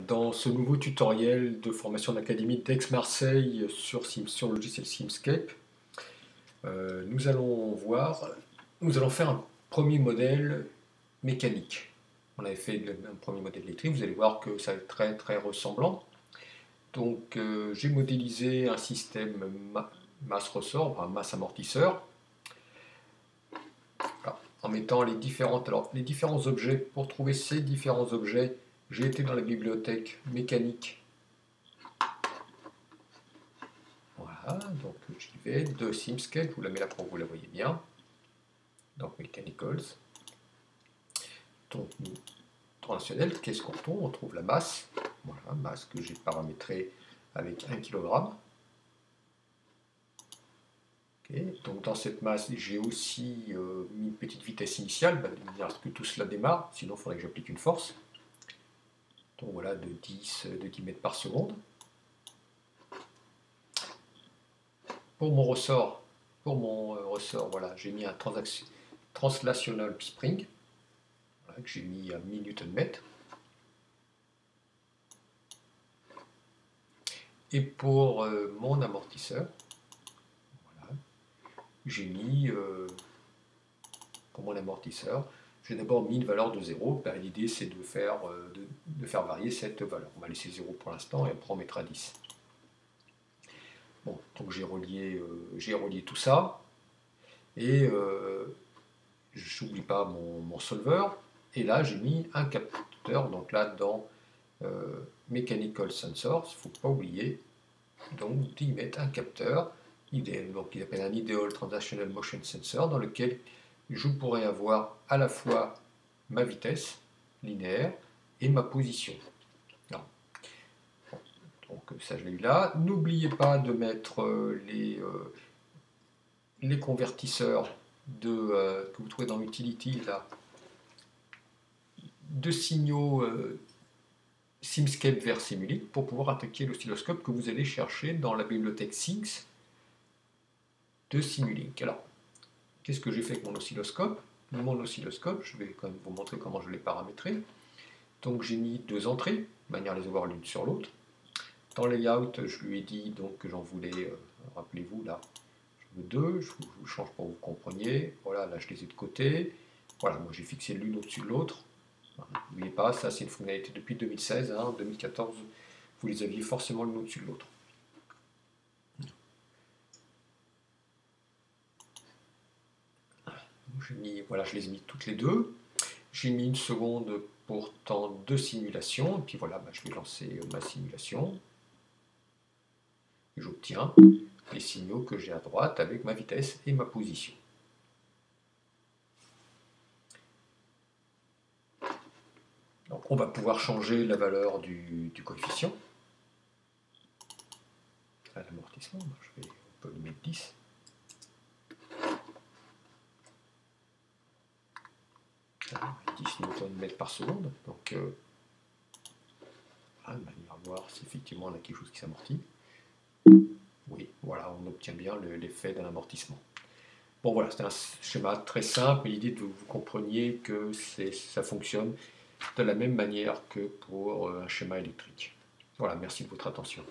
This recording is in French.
Dans ce nouveau tutoriel de formation d'académie d'Aix-Marseille sur le logiciel Simscape, nous allons faire un premier modèle mécanique. On avait fait un premier modèle électrique, vous allez voir que ça va être très très ressemblant. Donc j'ai modélisé un système masse-ressort, un masse-amortisseur, en mettant les différents objets. Pour trouver ces différents objets, j'ai été dans la bibliothèque mécanique. Voilà, donc j'y vais, de Simscape, je vous la mets là pour que vous la voyez bien. Donc Mechanicals. Donc transitionnel, qu'est-ce qu'on trouve? On trouve la masse, voilà, masse que j'ai paramétrée avec 1 kg. Okay. Donc dans cette masse, j'ai aussi mis une petite vitesse initiale, de manière à ce que tout cela démarre, sinon il faudrait que j'applique une force. Donc voilà, de 10 mètres par seconde. Pour mon ressort, voilà, j'ai mis un translational spring, voilà, que j'ai mis à 1000 Nm. Et pour mon amortisseur, voilà, j'ai mis, pour mon amortisseur, j'ai d'abord mis une valeur de 0. Ben, l'idée c'est de faire varier cette valeur. On va laisser 0 pour l'instant et après on mettra 10. Bon, donc j'ai relié tout ça. Et j'oublie pas mon solver. Et là j'ai mis un capteur, donc là dans Mechanical Sensors, il ne faut pas oublier donc d'y mettre un capteur, donc il appelle un Ideal Translational Motion Sensor, dans lequel je pourrais avoir à la fois ma vitesse linéaire et ma position. Non. Donc ça je l'ai eu là. N'oubliez pas de mettre les convertisseurs que vous trouvez dans Utility là, de signaux Simscape vers Simulink pour pouvoir attaquer l'oscilloscope que vous allez chercher dans la bibliothèque Syncs de Simulink. Alors, qu'est-ce que j'ai fait avec mon oscilloscope? Mon oscilloscope, je vais quand même vous montrer comment je l'ai paramétré. Donc j'ai mis 2 entrées, de manière à les avoir l'une sur l'autre. Dans Layout, je lui ai dit donc, que j'en voulais, rappelez-vous là, je veux 2, je vous change pour que vous compreniez. Voilà, là je les ai de côté. Voilà, moi j'ai fixé l'une au-dessus de l'autre. N'oubliez pas, ça c'est une fonctionnalité depuis 2016, hein, 2014, vous les aviez forcément l'une au-dessus de l'autre. Voilà, je les ai mis toutes les deux. J'ai mis une seconde pour temps de simulation, et puis voilà, je vais lancer ma simulation. Et j'obtiens les signaux que j'ai à droite avec ma vitesse et ma position. Donc on va pouvoir changer la valeur du coefficient à l'amortissement. On peut le mettre 10. Voilà, 10 Nm par seconde. Donc de manière à voir si effectivement on a quelque chose qui s'amortit. Oui, voilà, on obtient bien l'effet d'un amortissement. Bon voilà, c'est un schéma très simple, mais l'idée de vous compreniez que ça fonctionne de la même manière que pour un schéma électrique. Voilà, merci de votre attention.